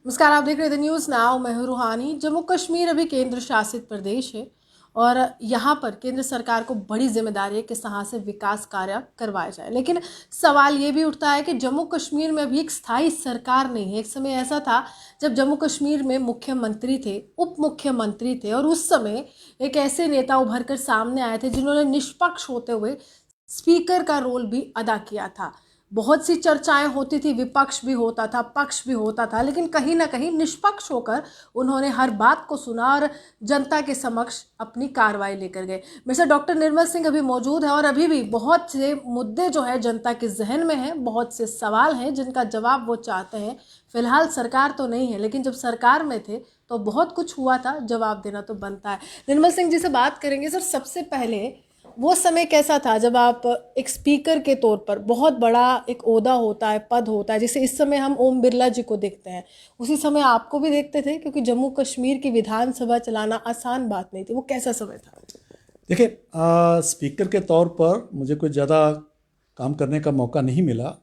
नमस्कार, आप देख रहे थे न्यूज़ नाउ। मैं हूं रूहानी। जम्मू कश्मीर अभी केंद्र शासित प्रदेश है और यहाँ पर केंद्र सरकार को बड़ी जिम्मेदारी है कि यहाँ से विकास कार्य करवाए जाए। लेकिन सवाल ये भी उठता है कि जम्मू कश्मीर में अभी एक स्थायी सरकार नहीं है। एक समय ऐसा था जब जम्मू कश्मीर में मुख्यमंत्री थे, उप मुख्यमंत्री थे और उस समय एक ऐसे नेता उभर कर सामने आए थे जिन्होंने निष्पक्ष होते हुए स्पीकर का रोल भी अदा किया था। बहुत सी चर्चाएं होती थी, विपक्ष भी होता था, पक्ष भी होता था, लेकिन कहीं ना कहीं निष्पक्ष होकर उन्होंने हर बात को सुना और जनता के समक्ष अपनी कार्रवाई लेकर गए। मेरे साथ डॉक्टर निर्मल सिंह अभी मौजूद है और अभी भी बहुत से मुद्दे जो है जनता के जहन में हैं, बहुत से सवाल हैं जिनका जवाब वो चाहते हैं। फिलहाल सरकार तो नहीं है, लेकिन जब सरकार में थे तो बहुत कुछ हुआ था, जवाब देना तो बनता है। निर्मल सिंह जी से बात करेंगे। सर, सबसे पहले वो समय कैसा था जब आप एक स्पीकर के तौर पर, बहुत बड़ा एक ओहदा होता है, पद होता है, जैसे इस समय हम ओम बिरला जी को देखते हैं, उसी समय आपको भी देखते थे, क्योंकि जम्मू कश्मीर की विधानसभा चलाना आसान बात नहीं थी। वो कैसा समय था? देखिए, स्पीकर के तौर पर मुझे कोई ज़्यादा काम करने का मौका नहीं मिला।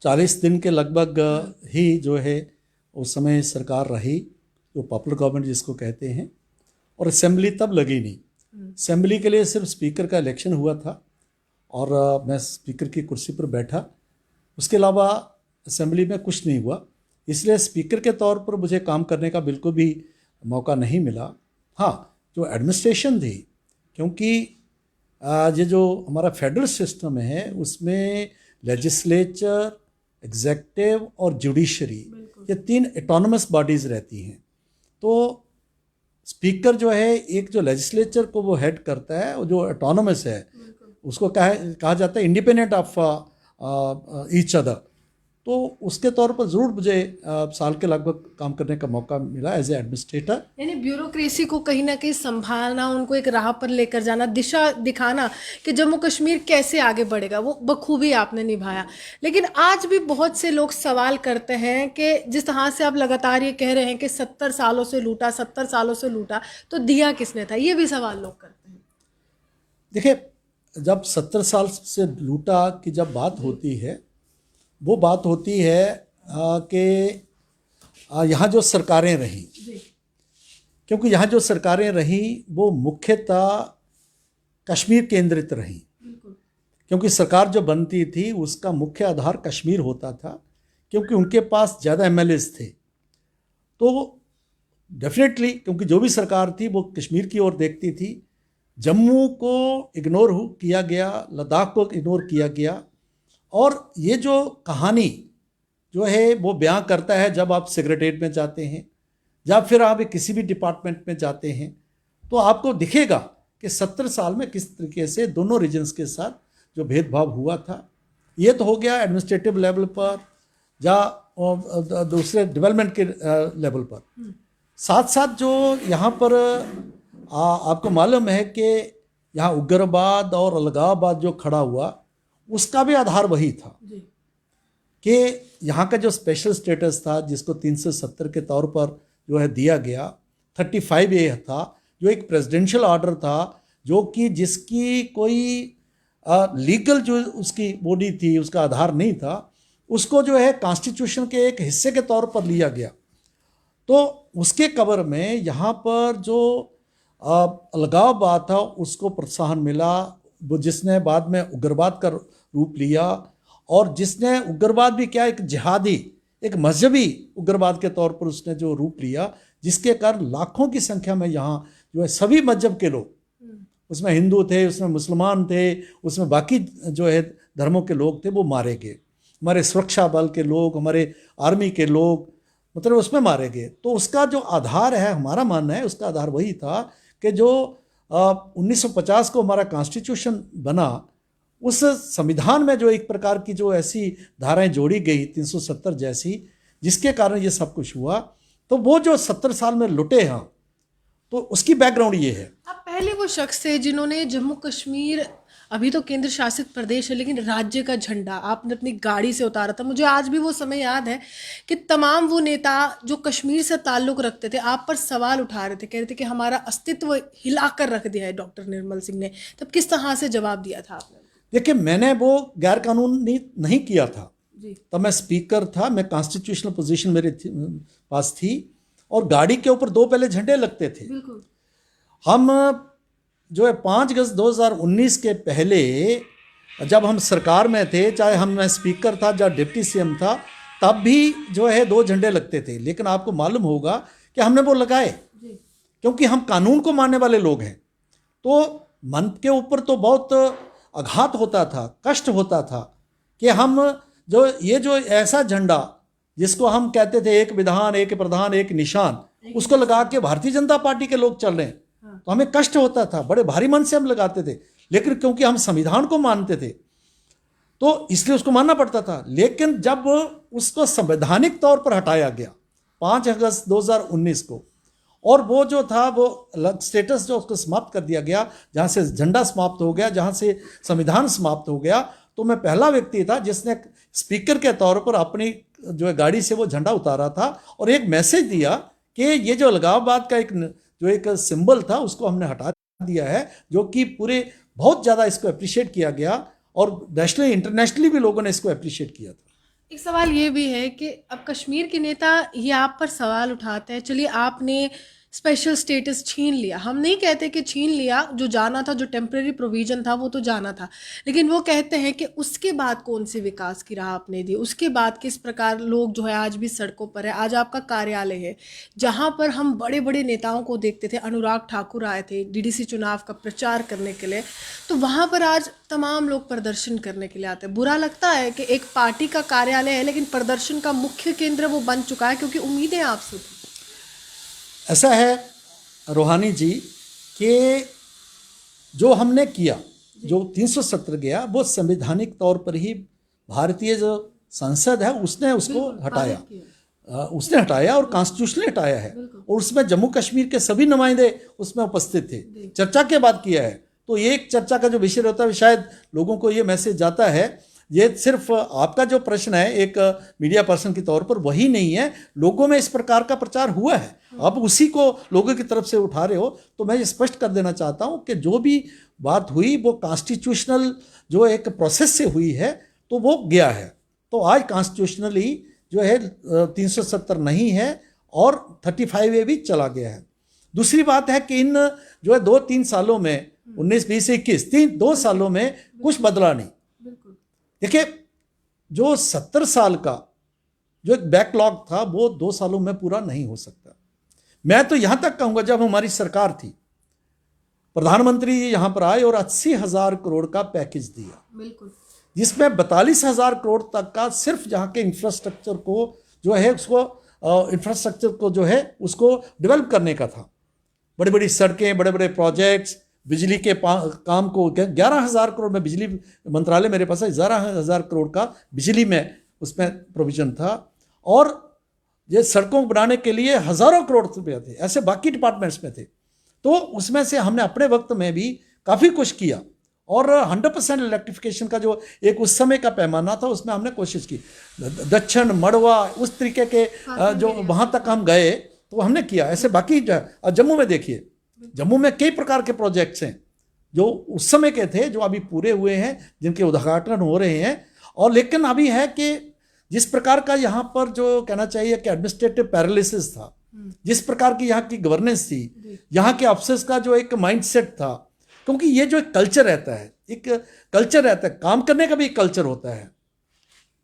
40 दिन के लगभग ही जो है उस समय सरकार रही, जो पॉपुलर गवर्नमेंट जिसको कहते हैं, और असेंबली तब लगी नहीं। असेंबली के लिए सिर्फ स्पीकर का इलेक्शन हुआ था और मैं स्पीकर की कुर्सी पर बैठा। उसके अलावा असेंबली में कुछ नहीं हुआ, इसलिए स्पीकर के तौर पर मुझे काम करने का बिल्कुल भी मौका नहीं मिला। हाँ, जो एडमिनिस्ट्रेशन थी, क्योंकि ये जो हमारा फेडरल सिस्टम है उसमें लेजिस्लेचर, एग्जेक्टिव और जुडिशरी, ये 3 ऑटोनमस बॉडीज़ रहती हैं। तो स्पीकर जो है, एक जो लेजिस्लेचर को वो हेड करता है और जो ऑटोनमस है उसको कहा जाता है इंडिपेंडेंट ऑफ ईच अदर। तो उसके तौर पर ज़रूर मुझे साल के लगभग काम करने का मौका मिला एज ए एडमिनिस्ट्रेटर। यानी ब्यूरोक्रेसी को कहीं ना कहीं संभालना, उनको एक राह पर लेकर जाना, दिशा दिखाना कि जम्मू कश्मीर कैसे आगे बढ़ेगा, वो बखूबी आपने निभाया। लेकिन आज भी बहुत से लोग सवाल करते हैं कि जिस तरह से आप लगातार ये कह रहे हैं कि 70 सालों से लूटा, 70 सालों से लूटा, तो दिया किसने था? ये भी सवाल लोग करते हैं। देखिए, जब 70 साल से लूटा की जब बात होती है, वो बात होती है कि यहाँ जो सरकारें रहीं, क्योंकि यहाँ जो सरकारें रहीं वो मुख्यतः कश्मीर केंद्रित रहीं, क्योंकि सरकार जो बनती थी उसका मुख्य आधार कश्मीर होता था, क्योंकि उनके पास ज़्यादा एमएलएस थे। तो डेफिनेटली, क्योंकि जो भी सरकार थी वो कश्मीर की ओर देखती थी। जम्मू को इग्नोर किया गया, लद्दाख को इग्नोर किया गया। और ये जो कहानी जो है वो बयां करता है, जब आप सेक्रेटरीट में जाते हैं या फिर आप किसी भी डिपार्टमेंट में जाते हैं, तो आपको दिखेगा कि 70 साल में किस तरीके से दोनों रीजन्स के साथ जो भेदभाव हुआ था। ये तो हो गया एडमिनिस्ट्रेटिव लेवल पर या दूसरे डेवलपमेंट के लेवल पर। साथ साथ जो यहाँ पर आपको मालूम है कि यहाँ उग्रवाद और अलगाववाद जो खड़ा हुआ, उसका भी आधार वही था कि यहाँ का जो स्पेशल स्टेटस था, जिसको 370 के तौर पर जो है दिया गया, 35A था, जो एक प्रेसिडेंशियल ऑर्डर था, जो कि जिसकी कोई लीगल जो उसकी बॉडी थी उसका आधार नहीं था, उसको जो है कॉन्स्टिट्यूशन के एक हिस्से के तौर पर लिया गया। तो उसके कवर में यहाँ पर जो अलगाववाद था उसको प्रोत्साहन मिला, वो जिसने बाद में उग्रवाद का रूप लिया, और जिसने उग्रवाद भी क्या, एक जिहादी, एक मजहबी उग्रवाद के तौर पर उसने जो रूप लिया, जिसके कारण लाखों की संख्या में यहाँ जो है सभी मजहब के लोग, उसमें हिंदू थे, उसमें मुसलमान थे, उसमें बाकी जो है धर्मों के लोग थे, वो मारे गए। हमारे सुरक्षा बल के लोग, हमारे आर्मी के लोग, मतलब उसमें मारे गए। तो उसका जो आधार है, हमारा मानना है उसका आधार वही था कि जो 1950 को हमारा कॉन्स्टिट्यूशन बना, उस संविधान में जो एक प्रकार की जो ऐसी धाराएं जोड़ी गई 370 जैसी, जिसके कारण ये सब कुछ हुआ। तो वो जो 70 साल में लुटे हैं, तो उसकी बैकग्राउंड ये है। आप पहले वो शख्स थे जिन्होंने जम्मू कश्मीर, अभी तो केंद्र शासित प्रदेश है लेकिन राज्य का झंडा आपने अपनी गाड़ी से उतारा था। मुझे आज भी वो समय याद है कि तमाम वो नेता जो कश्मीर से ताल्लुक़ रखते थे आप पर सवाल उठा रहे थे, कह रहे थे कि हमारा अस्तित्व हिलाकर रख दिया है डॉक्टर निर्मल सिंह ने। तब किस तरह से जवाब दिया था आपने? देखिए, मैंने वो गैर कानूनी नहीं किया था, तब मैं स्पीकर था, मैं कॉन्स्टिट्यूशनल पोजीशन मेरे पास थी, और गाड़ी के ऊपर 2 पहले झंडे लगते थे। हम जो है 5 अगस्त 2019 के पहले जब हम सरकार में थे, चाहे मैं स्पीकर था या डिप्टी सीएम था, तब भी जो है 2 झंडे लगते थे। लेकिन आपको मालूम होगा कि हमने वो लगाए क्योंकि हम कानून को मानने वाले लोग हैं। तो मन के ऊपर तो बहुत आघात होता था, कष्ट होता था कि हम जो ऐसा झंडा जिसको हम कहते थे एक विधान, एक प्रधान, एक निशान, उसको लगा के भारतीय जनता पार्टी के लोग चल रहे हैं, तो हमें कष्ट होता था, बड़े भारी मन से हम लगाते थे। लेकिन क्योंकि हम संविधान को मानते थे तो इसलिए उसको मानना पड़ता था। लेकिन जब उसको संवैधानिक तौर पर हटाया गया 5 अगस्त 2019 को, और वो जो था वो अलग स्टेटस जो उसको समाप्त कर दिया गया, जहाँ से झंडा समाप्त हो गया, जहाँ से संविधान समाप्त हो गया, तो मैं पहला व्यक्ति था जिसने स्पीकर के तौर पर अपनी जो है गाड़ी से वो झंडा उतारा था और एक मैसेज दिया कि ये जो अलगाववाद का एक सिंबल था उसको हमने हटा दिया है, जो कि पूरे बहुत ज़्यादा इसको अप्रिशिएट किया गया और नेशनली इंटरनेशनली भी लोगों ने इसको अप्रिशिएट किया था। एक सवाल ये भी है कि अब कश्मीर के नेता ये आप पर सवाल उठाते हैं, चलिए आपने स्पेशल स्टेटस छीन लिया, हम नहीं कहते कि छीन लिया, जो जाना था, जो टेम्परेरी प्रोविजन था वो तो जाना था, लेकिन वो कहते हैं कि उसके बाद कौन से विकास की राह आपने दी, उसके बाद किस प्रकार लोग जो है आज भी सड़कों पर है। आज आपका कार्यालय है जहाँ पर हम बड़े बड़े नेताओं को देखते थे, अनुराग ठाकुर आए थे डीडीसी चुनाव का प्रचार करने के लिए, तो वहाँ पर आज तमाम लोग प्रदर्शन करने के लिए आते हैं। बुरा लगता है कि एक पार्टी का कार्यालय है लेकिन प्रदर्शन का मुख्य केंद्र वो बन चुका है, क्योंकि उम्मीदें आपसे थी। ऐसा है रोहानी जी कि जो हमने किया, जो 370 गया, वो संवैधानिक तौर पर ही भारतीय जो संसद है उसने उसको हटाया और कॉन्स्टिट्यूशनली हटाया है, और उसमें जम्मू कश्मीर के सभी नुमाइंदे उसमें उपस्थित थे, चर्चा के बाद किया है। तो ये एक चर्चा का जो विषय रहता है, शायद लोगों को ये मैसेज जाता है। ये सिर्फ आपका जो प्रश्न है एक मीडिया पर्सन के तौर पर वही नहीं है, लोगों में इस प्रकार का प्रचार हुआ है, अब उसी को लोगों की तरफ से उठा रहे हो। तो मैं ये स्पष्ट कर देना चाहता हूँ कि जो भी बात हुई वो कॉन्स्टिट्यूशनल जो एक प्रोसेस से हुई है, तो वो गया है। तो आज कॉन्स्टिट्यूशनली जो है 370 नहीं है और 35A भी चला गया है। दूसरी बात है कि इन जो है 2-3 सालों में 19, 20, 21 2 सालों में कुछ बदला नहीं। देखिए, जो 70 साल का जो एक बैकलॉग था वो 2 सालों में पूरा नहीं हो सकता। मैं तो यहां तक कहूंगा, जब हमारी सरकार थी, प्रधानमंत्री यहाँ पर आए और 80,000 करोड़ का पैकेज दिया, बिल्कुल, जिसमें 42,000 करोड़ तक का सिर्फ जहाँ के इंफ्रास्ट्रक्चर को जो है उसको डेवलप करने का था। बड़ी बड़ी सड़कें, बड़े बड़े प्रोजेक्ट्स, बिजली के काम को 11,000 करोड़ में, बिजली मंत्रालय मेरे पास है, 11,000 करोड़ का बिजली में उसमें प्रोविजन था, और ये सड़कों बनाने के लिए हज़ारों करोड़ रुपये थे, ऐसे बाकी डिपार्टमेंट्स में थे। तो उसमें से हमने अपने वक्त में भी काफ़ी कुछ किया, और 100% इलेक्ट्रिफिकेशन का जो एक उस समय का पैमाना था उसमें हमने कोशिश की। दक्षिण मड़वा उस तरीके के जो वहाँ तक हम गए तो हमने किया। ऐसे बाकी जम्मू में देखिए, जम्मू में कई प्रकार के प्रोजेक्ट्स हैं जो उस समय के थे, जो अभी पूरे हुए हैं, जिनके उद्घाटन हो रहे हैं। और लेकिन अभी है कि जिस प्रकार का यहाँ पर जो कहना चाहिए कि एडमिनिस्ट्रेटिव पैरालिसिस था, जिस प्रकार की यहाँ की गवर्नेंस थी, यहाँ के अफसर्स का जो एक माइंडसेट था, क्योंकि ये जो एक कल्चर रहता है, काम करने का भी एक कल्चर होता है,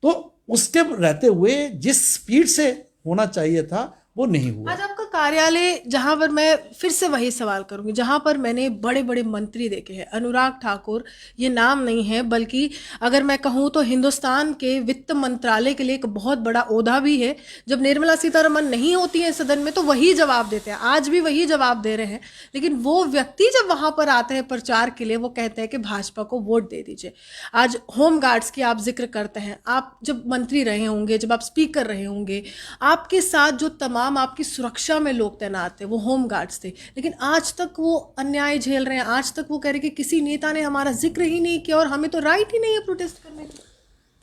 तो उसके रहते हुए जिस स्पीड से होना चाहिए था वो नहीं हुआ। आज आपका कार्यालय, जहां पर मैं फिर से वही सवाल करूंगी, जहां पर मैंने बड़े बड़े मंत्री देखे हैं, अनुराग ठाकुर ये नाम नहीं है, बल्कि अगर मैं कहूं तो हिंदुस्तान के वित्त मंत्रालय के लिए एक बहुत बड़ा ओहदा भी है। जब निर्मला सीतारमण नहीं होती है सदन में तो वही जवाब देते हैं, आज भी वही जवाब दे रहे हैं। लेकिन वो व्यक्ति जब वहां पर आते हैं प्रचार के लिए, वो कहते हैं कि भाजपा को वोट दे दीजिए। आज होम गार्ड्स की आप जिक्र करते हैं, आप जब मंत्री रहे होंगे, जब आप स्पीकर रहे होंगे, आपके साथ जो तमाम आपकी सुरक्षा में लोग तैनात थे वो होम गार्ड्स थे, लेकिन आज तक वो अन्याय झेल रहे हैं। आज तक वो कह रहे हैं कि किसी नेता ने हमारा जिक्र ही नहीं किया और हमें तो राइट ही नहीं है प्रोटेस्ट करने का।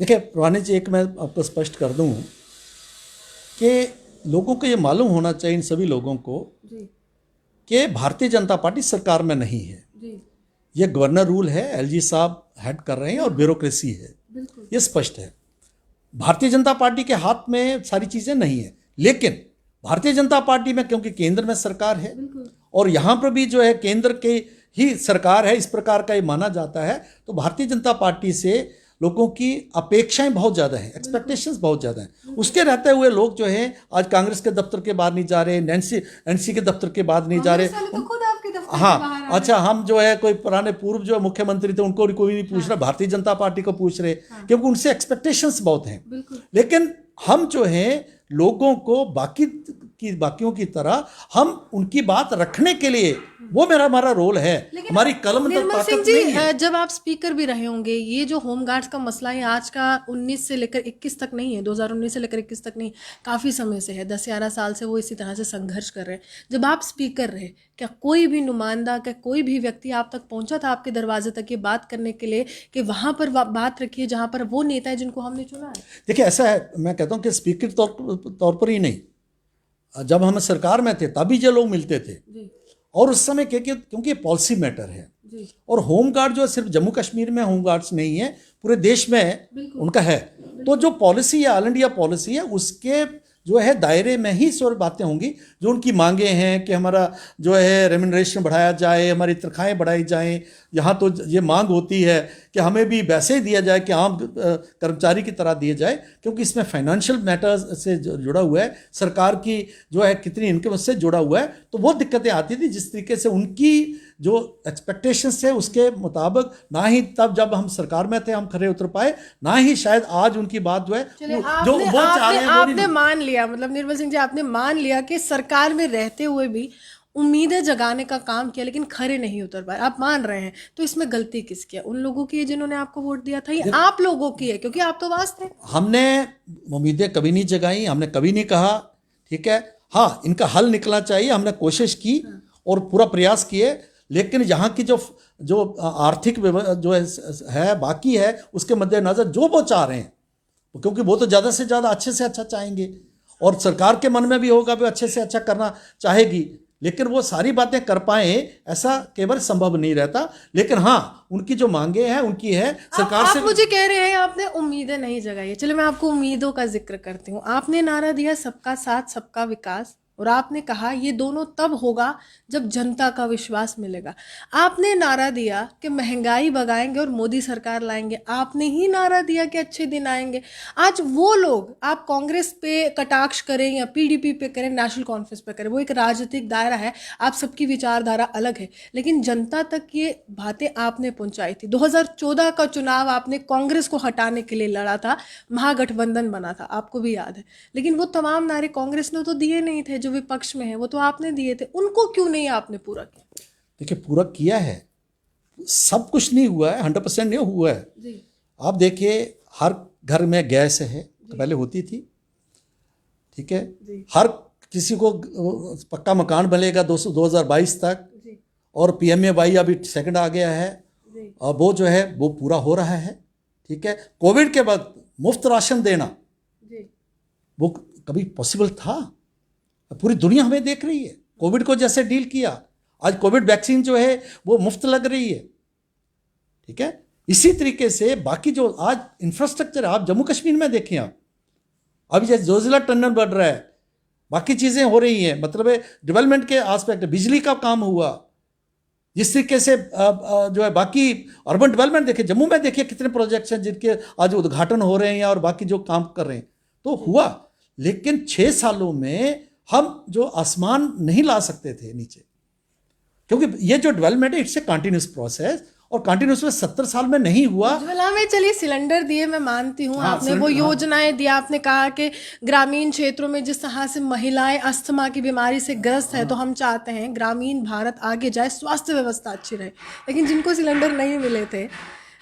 देखिए रोहानी जी, एक मैं आपको स्पष्ट कर दूं कि लोगों को ये मालूम होना चाहिए, इन सभी लोगों को, कि भारतीय जनता पार्टी सरकार में नहीं है। ये गवर्नर रूल है, एलजी साहब हेड कर रहे हैं और ब्यूरोक्रेसी है, ये स्पष्ट है। भारतीय जनता पार्टी के हाथ में सारी चीज़ें नहीं है, लेकिन भारतीय जनता पार्टी में क्योंकि केंद्र में सरकार है और यहाँ पर भी जो है केंद्र की ही सरकार है, इस प्रकार का ये माना जाता है, तो भारतीय जनता पार्टी से लोगों की अपेक्षाएं बहुत ज़्यादा हैं, एक्सपेक्टेशंस बहुत ज़्यादा हैं। उसके रहते हुए लोग जो हैं आज कांग्रेस के दफ्तर के बाहर नहीं जा रहे, एनसी के दफ्तर के बाहर नहीं जा रहे। तो खुद आपके दफ्तर के हाँ, बाहर आ अच्छा, हम जो है कोई पुराने पूर्व जो मुख्यमंत्री थे उनको कोई नहीं पूछ रहा, भारतीय जनता पार्टी को पूछ रहे, क्योंकि उनसे एक्सपेक्टेशंस बहुत हैं। लेकिन हम जो हैं लोगों को बाकियों की तरह हम उनकी बात रखने के लिए, वो हमारा रोल है, हमारी कलम तक निर्मल सिंह ताकत जी, नहीं है। जब आप स्पीकर भी रहे होंगे, ये जो होमगार्ड्स का मसला है आज का 19 से लेकर 21 तक नहीं है, 2019 से लेकर 21 तक नहीं, काफ़ी समय से है, 10-11 साल से वो इसी तरह से संघर्ष कर रहे हैं। जब आप स्पीकर रहे, क्या कोई भी नुमाइंदा, क्या कोई भी व्यक्ति आप तक पहुंचा था आपके दरवाजे तक ये बात करने के लिए कि वहां पर बात रखिए जहां पर वो नेता है जिनको हमने चुना है? देखिए, ऐसा है, मैं कहता हूँ कि स्पीकर तौर पर ही नहीं, जब हम सरकार में थे तभी जो लोग मिलते थे, और उस समय क्योंकि पॉलिसी मैटर है, और होम गार्ड जो सिर्फ जम्मू कश्मीर में होम गार्ड्स नहीं है, पूरे देश में उनका है। तो जो पॉलिसी है, ऑल इंडिया पॉलिसी है, उसके जो है दायरे में ही सारी बातें होंगी। जो उनकी मांगे हैं कि हमारा जो है रेम्यूनरेशन बढ़ाया जाए, हमारी तनख्वाहें बढ़ाई जाएं, यहाँ तो ये मांग होती है कि हमें भी वैसे ही दिया जाए कि आम कर्मचारी की तरह दिया जाए, क्योंकि इसमें फाइनेंशियल मैटर्स से जुड़ा हुआ है, सरकार की जो है कितनी इनकम उससे जुड़ा हुआ है। तो वो दिक्कतें आती थी, जिस तरीके से उनकी जो एक्सपेक्टेशंस है उसके मुताबिक ना ही तब जब हम सरकार में थे हम खरे उतर पाए, ना ही शायद आज उनकी बात जो है जो वो चाह रहे हैं आपने मान लिया, मतलब निर्मल सिंह जी आपने मान लिया कि सरकार में रहते हुए भी उम्मीदें जगाने का काम किया लेकिन खरे नहीं उतर पाए, आप मान रहे हैं। तो इसमें गलती किसकी है? उन लोगों की है जिन्होंने आपको वोट दिया था, या आप लोगों की है क्योंकि आप तो वास थे? हमने उम्मीदें कभी नहीं जगाई, हमने कभी नहीं कहा, ठीक है, हाँ इनका हल निकलना चाहिए, हमने कोशिश की और पूरा प्रयास किए, लेकिन यहाँ की जो आर्थिक जो है बाकी है, उसके मद्देनजर जो वो चाह रहे हैं, क्योंकि वो तो ज़्यादा से ज़्यादा अच्छे से अच्छा चाहेंगे, और सरकार के मन में भी होगा भी अच्छे से अच्छा करना चाहेगी, लेकिन वो सारी बातें कर पाए ऐसा केवल संभव नहीं रहता। लेकिन हाँ, उनकी जो मांगे हैं उनकी है सरकार से। आप मुझे कह रहे हैं आपने उम्मीदें नहीं जगाई, चलो मैं आपको उम्मीदों का जिक्र करती हूँ। आपने नारा दिया सबका साथ सबका विकास, और आपने कहा ये दोनों तब होगा जब जनता का विश्वास मिलेगा। आपने नारा दिया कि महंगाई भगाएंगे और मोदी सरकार लाएंगे, आपने ही नारा दिया कि अच्छे दिन आएंगे। आज वो लोग, आप कांग्रेस पे कटाक्ष करें या पीडीपी पे करें, नेशनल कॉन्फ्रेंस पे करें, वो एक राजनीतिक दायरा है, आप सबकी विचारधारा अलग है, लेकिन जनता तक ये बातें आपने पहुंचाई थी। 2014 का चुनाव आपने कांग्रेस को हटाने के लिए लड़ा था, महागठबंधन बना था, आपको भी याद है, लेकिन वो तमाम नारे कांग्रेस ने तो दिए नहीं थे, विपक्ष में है वो तो आपने दिए थे, उनको क्यों नहीं आपने पूरा किया? देखिए, पूरा किया है, सब कुछ नहीं हुआ है, 100% नहीं हुआ है जी। आप देखिए, हर घर में गैस है, पहले होती थी, ठीक है, हर किसी को पक्का मकान बनेगा 2022 तक, और PMAY अभी सेकंड आ गया है, और वो जो है वो पूरा हो रहा है, ठीक है। कोविड के बाद मुफ्त राशन देना वो कभी पॉसिबल था? पूरी दुनिया हमें देख रही है, कोविड को जैसे डील किया, आज कोविड वैक्सीन जो है वो मुफ्त लग रही है, ठीक है। इसी तरीके से बाकी जो आज इंफ्रास्ट्रक्चर है, आप जम्मू कश्मीर में देखें, आप अभी जैसे जोजिला टनल बढ़ रहा है, बाकी चीज़ें हो रही हैं, मतलब डेवलपमेंट के आस्पेक्ट, बिजली का काम हुआ, जिस तरीके से जो है बाकी अर्बन डेवलपमेंट देखिए, जम्मू में देखिए कितने प्रोजेक्ट्स हैं जिनके आज उद्घाटन हो रहे हैं और बाकी जो काम कर रहे हैं, तो हुआ। लेकिन 6 सालों में हम जो आसमान नहीं ला सकते थे नीचे, क्योंकि ये जो डेवलपमेंट है इट्स ए कंटिन्यूस प्रोसेस, और कंटिन्यूस में 70 साल में नहीं हुआ। उज्ज्वला में चलिए सिलेंडर दिए, मैं मानती हूँ, हाँ, आपने वो योजनाएं दिया, आपने कहा कि ग्रामीण क्षेत्रों में जिस तरह से महिलाएं अस्थमा की बीमारी से ग्रस्त है, तो हम चाहते हैं ग्रामीण भारत आगे जाए, स्वास्थ्य व्यवस्था अच्छी रहे, लेकिन जिनको सिलेंडर नहीं मिले थे,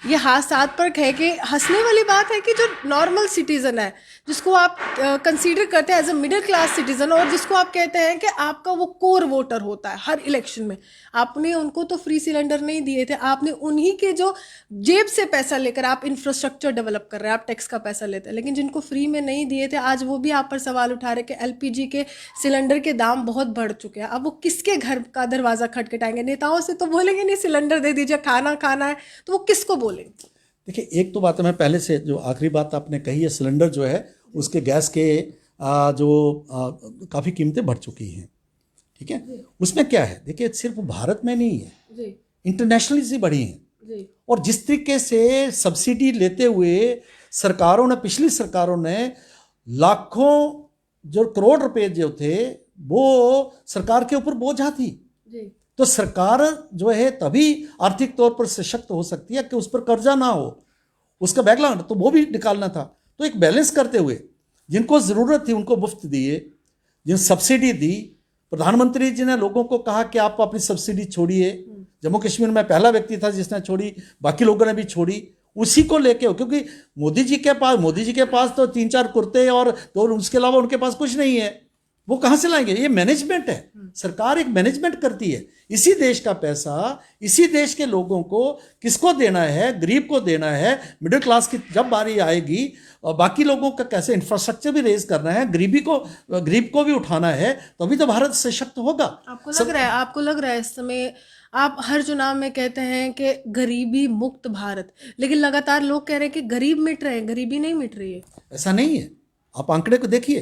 ये हाथ पर है कि हंसने वाली बात है कि जो नॉर्मल सिटीज़न है, जिसको आप कंसीडर करते हैं as a middle class citizen, और जिसको आप कहते हैं कि आपका वो कोर वोटर होता है हर इलेक्शन में, आपने उनको तो फ्री सिलेंडर नहीं दिए थे, आपने उन्हीं के जो जेब से पैसा लेकर आप इंफ्रास्ट्रक्चर डेवलप कर रहे हैं, आप टैक्स का पैसा लेते हैं, लेकिन जिनको फ्री में नहीं दिए थे, आज वो भी आप पर सवाल उठा रहे कि LPG के सिलेंडर के दाम बहुत बढ़ चुके हैं। अब वो किसके घर का दरवाज़ा खटखटाएंगे? नेताओं से तो बोलेंगे नहीं सिलेंडर दे दीजिए, खाना खाना है, तो वो किसको बोलेंगे? देखिए, एक तो बात है, मैं पहले से जो आखिरी बात आपने कही है, सिलेंडर जो है उसके गैस के काफ़ी कीमतें बढ़ चुकी हैं, ठीक है। उसमें क्या है, देखिए सिर्फ भारत में नहीं है, इंटरनेशनली से बढ़ी हैं। और जिस तरीके से सब्सिडी लेते हुए सरकारों ने, पिछली सरकारों ने लाखों जो करोड़ रुपए जो थे वो सरकार के ऊपर बोझा थी। तो सरकार जो है तभी आर्थिक तौर पर सशक्त हो सकती है कि उस पर कर्जा ना हो, उसका बैकलॉग तो वो भी निकालना था। तो एक बैलेंस करते हुए जिनको ज़रूरत थी उनको मुफ्त दिए, जिन सब्सिडी दी, प्रधानमंत्री जी ने लोगों को कहा कि आप अपनी सब्सिडी छोड़िए। जम्मू कश्मीर में पहला व्यक्ति था जिसने छोड़ी, बाकी लोगों ने भी छोड़ी। उसी को लेके हो, क्योंकि मोदी जी के पास तो 3-4 कुर्ते और उसके अलावा उनके पास कुछ नहीं है, वो कहाँ से लाएंगे? ये मैनेजमेंट है, सरकार एक मैनेजमेंट करती है। इसी देश का पैसा इसी देश के लोगों को किसको देना है? गरीब को देना है। मिडिल क्लास की जब बारी आएगी, बाकी लोगों का कैसे इंफ्रास्ट्रक्चर भी रेज करना है, गरीब को भी उठाना है, तभी तो भारत सशक्त होगा। आपको लग रहा है इस समय आप हर चुनाव में कहते हैं कि गरीबी मुक्त भारत, लेकिन लगातार लोग कह रहे हैं कि गरीब मिट रहे हैं, गरीबी नहीं मिट रही है। ऐसा नहीं है, आप आंकड़े को देखिए।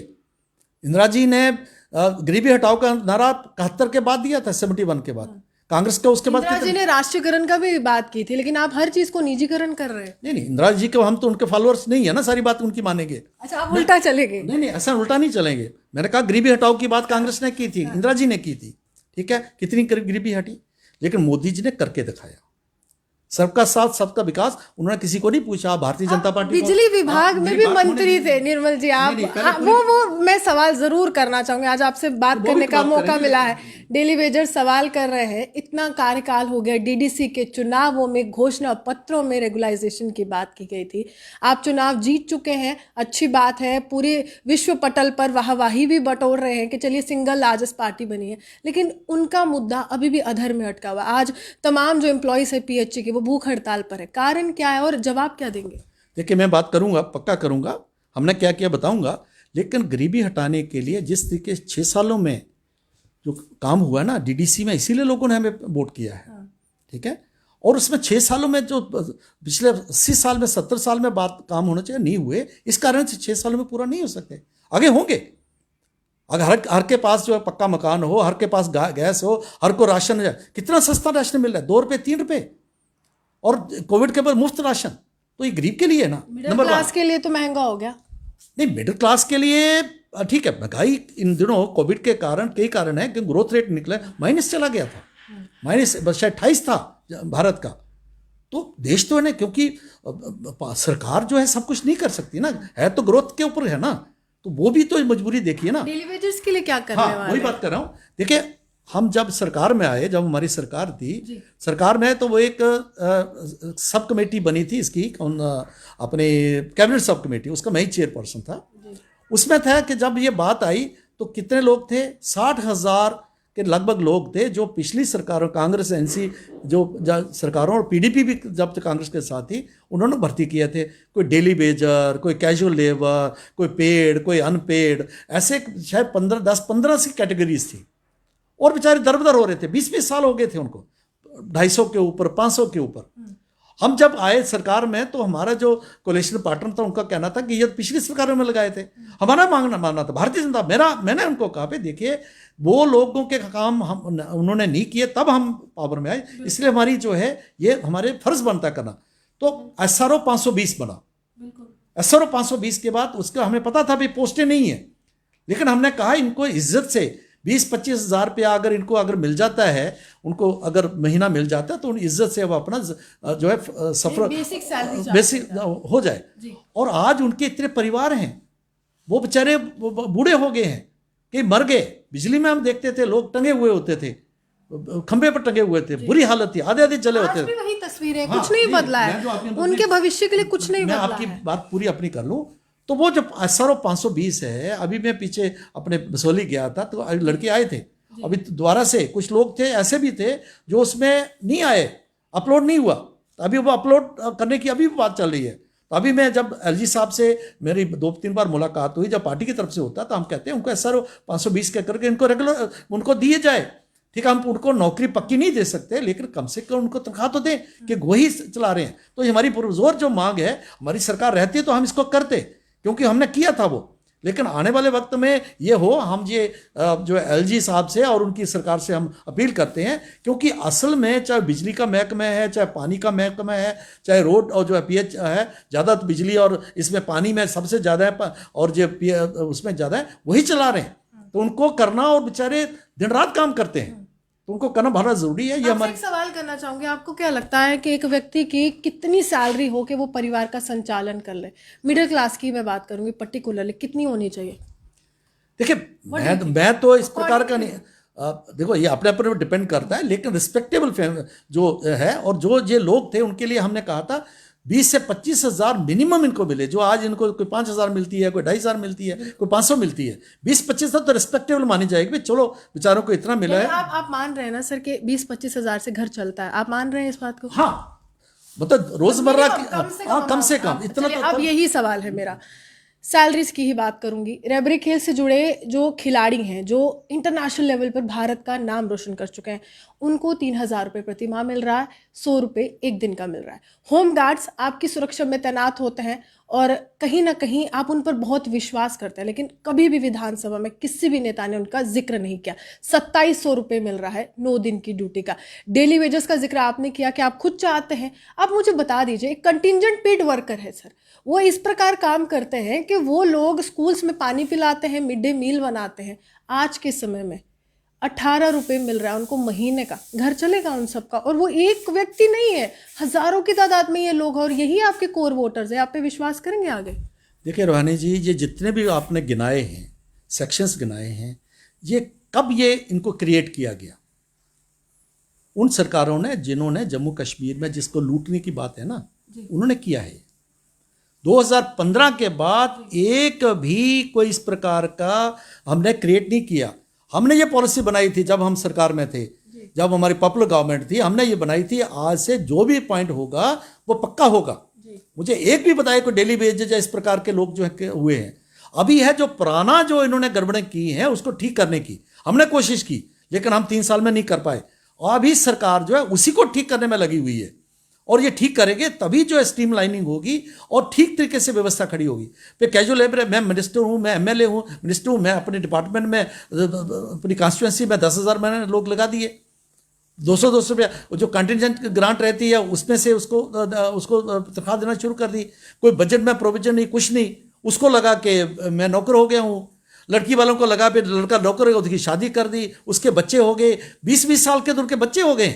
इंदिरा जी ने गरीबी हटाओ का नारा 71 के बाद दिया था, 71 के बाद। कांग्रेस का उसके बाद इंदिरा जी ने राष्ट्रीयकरण का भी बात की थी, लेकिन आप हर चीज को निजीकरण कर रहे हैं। नहीं, इंदिरा जी को, हम तो उनके फॉलोअर्स नहीं है ना, सारी बात उनकी मानेंगे। अच्छा, आप उल्टा चलेंगे? नहीं, ऐसा उल्टा नहीं चलेंगे। मैंने कहा गरीबी हटाओ की बात कांग्रेस ने की थी, इंदिरा जी ने की थी, ठीक है। कितनी गरीबी हटी, लेकिन मोदी जी ने करके दिखाया। सबका साथ सबका विकास, उन्होंने किसी को नहीं पूछा। भारतीय जनता पार्टी बिजली विभाग में भी मंत्री थे निर्मल जी, आप वो मैं सवाल जरूर करना चाहूंगी, आज आपसे बात करने का मौका मिला है। डेली वेजर सवाल कर रहे हैं, इतना कार्यकाल हो गया, डीडीसी के चुनावों में घोषणा पत्रों में रेगुलाइजेशन की बात की गई थी, आप चुनाव जीत चुके हैं, अच्छी बात है, पूरे विश्व पटल पर वाहवाही भी बटोर रहे हैं कि चलिए सिंगल लार्जेस्ट पार्टी बनी है, लेकिन उनका मुद्दा अभी भी अधर में अटका हुआ। आज तमाम जो एम्प्लॉइज है पीएचई के, वो भूख हड़ताल पर है। कारण क्या है और जवाब क्या देंगे? देखिए, मैं बात करूंगा, पक्का करूंगा, हमने क्या किया बताऊंगा। लेकिन गरीबी हटाने के लिए जिस तरीके 6 सालों में जो काम हुआ ना डीडीसी में, इसीलिए लोगों ने हमें वोट किया है, ठीक है। और उसमें 6 सालों में जो पिछले 80 साल में 70 साल में बात काम होना चाहिए नहीं हुए, इस कारण से 6 सालों में पूरा नहीं हो सकते। आगे होंगे, अगर हर के पास जो है पक्का मकान हो, हर के पास गैस हो, हर को राशन हो। कितना सस्ता राशन मिल रहा है, 2 रुपये 3 रुपये, और कोविड के बाद मुफ्त राशन। तो ये गरीब के लिए है ना। मिडिल क्लास के लिए तो महंगा हो गया। नहीं, मिडिल क्लास के लिए ठीक है। महंगाई इन दिनों कोविड के कारण, कई कारण है कि ग्रोथ रेट निकला, माइनस चला गया था, माइनस शायद 28 था भारत का। तो देश तो है ना, क्योंकि सरकार जो है सब कुछ नहीं कर सकती ना, है तो ग्रोथ के ऊपर है ना, तो वो भी तो मजबूरी देखिए ना। डेली वेजर्स के लिए क्या करने वाले? हाँ, वही बात कर रहा हूँ। देखिए, हम जब सरकार में आए, जब हमारी सरकार थी, सरकार में तो वो एक सब कमेटी बनी थी इसकी, अपने कैबिनेट सब कमेटी, उसका मैं ही चेयरपर्सन था। उसमें था कि जब ये बात आई तो कितने लोग थे, 60,000 के लगभग लोग थे जो पिछली सरकारों, कांग्रेस एनसी जो सरकारों और पीडीपी भी जब तक कांग्रेस के साथ थी, उन्होंने भर्ती किए थे। कोई डेली वेजर, कोई कैजुअल लेबर, कोई पेड, कोई अनपेड, ऐसे शायद 10-15 सी कैटेगरीज थी। और बेचारे दरबदर हो रहे थे, 20-20 साल हो गए थे उनको, 250 के ऊपर, 500 के ऊपर। हम जब आए सरकार में तो हमारा जो कोलिशन पार्टनर था, उनका कहना था कि ये पिछली सरकारों में लगाए थे, हमारा मानना था भारतीय जनता। मैंने उनको कहा भाई देखिए, वो लोगों के काम उन्होंने नहीं किए, तब हम पावर में आए, इसलिए हमारी जो है ये हमारे फर्ज बनता करना। तो SRO 520 बना। SRO 520 के बाद उसका हमें पता था भाई पोस्टें नहीं है, लेकिन हमने कहा इनको इज्जत से 20-25 हज़ार रुपया अगर मिल जाता है, उनको अगर महीना मिल जाता है, तो उन इज्जत से वो अपना जो है सफर बेसिक हो जाए। और आज उनके इतने परिवार हैं, वो बेचारे बूढ़े हो गए हैं, कई मर गए। बिजली में हम देखते थे लोग टंगे हुए होते थे, खंबे पर टंगे हुए थे, बुरी हालत थी, आधे जले होते थे। वही तस्वीरें, कुछ नहीं बदला है उनके भविष्य के लिए, कुछ नहीं बदला है। मैं आपकी बात पूरी अपनी कर लूं तो वो जब SRO 520 है, अभी मैं पीछे अपने बसोली गया था तो लड़के आए थे, अभी दोबारा से कुछ लोग थे ऐसे भी थे जो उसमें नहीं आए, अपलोड नहीं हुआ, तो अभी वो अपलोड करने की अभी बात चल रही है। तो अभी मैं जब LG साहब से मेरी 2-3 बार मुलाकात हुई, जब पार्टी की तरफ से होता तो हम कहते हैं उनको SRO 520 के करके इनको रेगुलर उनको दिए जाए, ठीक है, हम उनको नौकरी पक्की नहीं दे सकते, लेकिन कम से कम उनको तनख्वाह तो दें कि वही चला रहे हैं। तो ये हमारी पुरजोर जो मांग है, हमारी सरकार रहती है तो हम इसको करते, क्योंकि हमने किया था वो। लेकिन आने वाले वक्त में ये हो, हम ये जो एलजी साहब से और उनकी सरकार से हम अपील करते हैं, क्योंकि असल में चाहे बिजली का महकमा है, चाहे पानी का महकमा है, चाहे रोड और जो है पीएच है, ज़्यादा तो बिजली और इसमें पानी में सबसे ज़्यादा है और जो उसमें ज़्यादा है, वही चला रहे हैं। तो उनको करना, और बेचारे दिन रात काम करते हैं, तो उनको करना बहुत ज़रूरी है। ये हमारे एक सवाल करना चाहूंगी, आपको क्या लगता है कि एक व्यक्ति की कितनी सैलरी हो कि वो परिवार का संचालन कर ले? मिडिल क्लास की मैं बात करूंगी पर्टिकुलरली, कितनी होनी चाहिए? देखिए, मैं तो इस प्रकार का नहीं, देखो ये अपने ऊपर डिपेंड करता है, लेकिन रिस्पेक्टेबल जो है, और जो ये लोग थे उनके लिए हमने कहा था 20 से 25 हज़ार मिनिमम इनको मिले। जो आज इनको कोई 5 हज़ार मिलती है, कोई 2.5 हज़ार मिलती है, कोई 500 मिलती है, 20-25 तो रिस्पेक्टेबल मानी जाएगी भाई, चलो बेचारों को इतना मिला है। आप मान रहे हैं ना सर कि 20-25 हज़ार से घर चलता है, आप मान रहे हैं इस बात को? हाँ, मतलब रोजमर्रा की, कम से कम इतना तो। अब यही सवाल है मेरा, सैलरीज की ही बात करूंगी। रेबरी खेल से जुड़े जो खिलाड़ी हैं, जो इंटरनेशनल लेवल पर भारत का नाम रोशन कर चुके हैं, उनको 3,000 रुपये प्रति माह मिल रहा है, 100 रुपये एक दिन का मिल रहा है। होम गार्ड्स आपकी सुरक्षा में तैनात होते हैं और कहीं ना कहीं आप उन पर बहुत विश्वास करते हैं, लेकिन कभी भी विधानसभा में किसी भी नेता ने उनका जिक्र नहीं किया। 2700 रुपये मिल रहा है 9 दिन की ड्यूटी का। डेली वेजेस का जिक्र आपने किया कि आप खुद चाहते हैं। आप मुझे बता दीजिए, एक कंटिजेंट पेड वर्कर है सर, वो इस प्रकार काम करते हैं कि वो लोग स्कूल्स में पानी पिलाते हैं, मिड डे मील बनाते हैं। आज के समय में 18 रुपये मिल रहा है उनको महीने का, घर चलेगा उन सबका? और वो एक व्यक्ति नहीं है, हजारों की तादाद में ये लोग हैं, और यही आपके कोर वोटर्स हैं। आप पे विश्वास करेंगे आगे? देखिए रोहानी जी, ये जितने भी आपने गिनाए हैं, सेक्शंस गिनाए हैं, ये कब ये इनको क्रिएट किया गया? उन सरकारों ने जिन्होंने जम्मू कश्मीर में, जिसको लूटने की बात है ना, उन्होंने किया है। 2015 के बाद एक भी कोई इस प्रकार का हमने क्रिएट नहीं किया। हमने ये पॉलिसी बनाई थी जब हम सरकार में थे, जब हमारी पॉपुलर गवर्नमेंट थी, हमने ये बनाई थी आज से जो भी पॉइंट होगा वो पक्का होगा। मुझे एक भी बताए कोई डेली वेजेज इस प्रकार के लोग जो है हुए हैं। अभी है जो पुराना जो इन्होंने गड़बड़ें की हैं उसको ठीक करने की हमने कोशिश की, लेकिन हम 3 साल में नहीं कर पाए। और अभी सरकार जो है उसी को ठीक करने में लगी हुई है, और ये ठीक करेंगे तभी जो है स्ट्रीम लाइनिंग होगी और ठीक तरीके से व्यवस्था खड़ी होगी। फिर कैजुअल लेबर, मैं मिनिस्टर हूँ, मैं एमएलए हूँ, मिनिस्टर हूँ, मैं अपने डिपार्टमेंट में, अपनी कॉन्स्टिट्यूंसी में 10,000 मैंने लोग लगा दिए। 200 रुपया जो कंटिजेंट ग्रांट रहती है उसमें से उसको तनख्वाह देना शुरू कर दी। कोई बजट में प्रोविजन नहीं, कुछ नहीं, उसको लगा के मैं नौकर हो गया हूँ। लड़की वालों को लगा पे लड़का नौकर हो, उसकी शादी कर दी, उसके बच्चे हो गए, 20-20 साल के तो उनके बच्चे हो गए,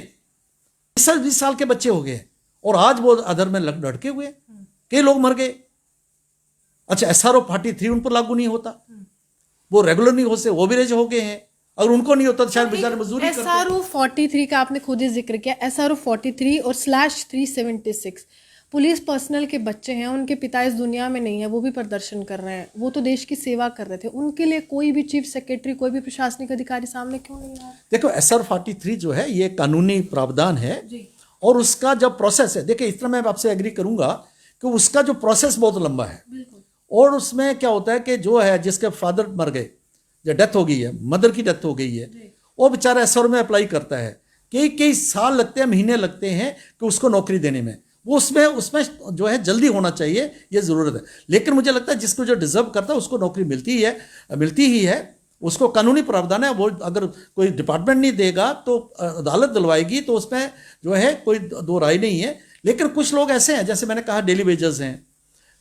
20 साल के बच्चे हो गए, और आज वो अदर में लड़के हुए, कई लोग मर गए। अच्छा, SRO 43 उन पर लागू नहीं होता, वो रेगुलर नहीं होते, वो भी रेज हो गए हैं। अगर उनको नहीं होता तो शायद बेचारे मजदूरी करते। SRO 43 का आपने खुद ही जिक्र किया, SRO 43 और /376 पुलिस पर्सनल के बच्चे हैं, उनके पिता इस दुनिया में नहीं है, वो भी प्रदर्शन कर रहे हैं, वो तो देश की सेवा कर रहे थे। उनके लिए कोई भी चीफ सेक्रेटरी, कोई भी प्रशासनिक अधिकारी सामने क्यों नहीं आया? देखो, SR 43 जो है ये कानूनी प्रावधान है, और उसका जब प्रोसेस है, देखिए इतना मैं आपसे एग्री करूंगा कि उसका जो प्रोसेस बहुत लंबा है, और उसमें क्या होता है कि जो है जिसके फादर मर गए, जो डेथ हो गई है, मदर की डेथ हो गई है, वो बेचारा SR में अप्लाई करता है, कई साल लगते हैं, महीने लगते हैं कि उसको नौकरी देने में। वो उसमें जो है जल्दी होना चाहिए, ये ज़रूरत है। लेकिन मुझे लगता है जिसको जो डिजर्व करता है उसको नौकरी मिलती ही है। उसको कानूनी प्रावधान है, वो अगर कोई डिपार्टमेंट नहीं देगा तो अदालत दिलवाएगी, तो उसमें जो है कोई दो राय नहीं है। लेकिन कुछ लोग ऐसे हैं, जैसे मैंने कहा डेली वेजेस हैं,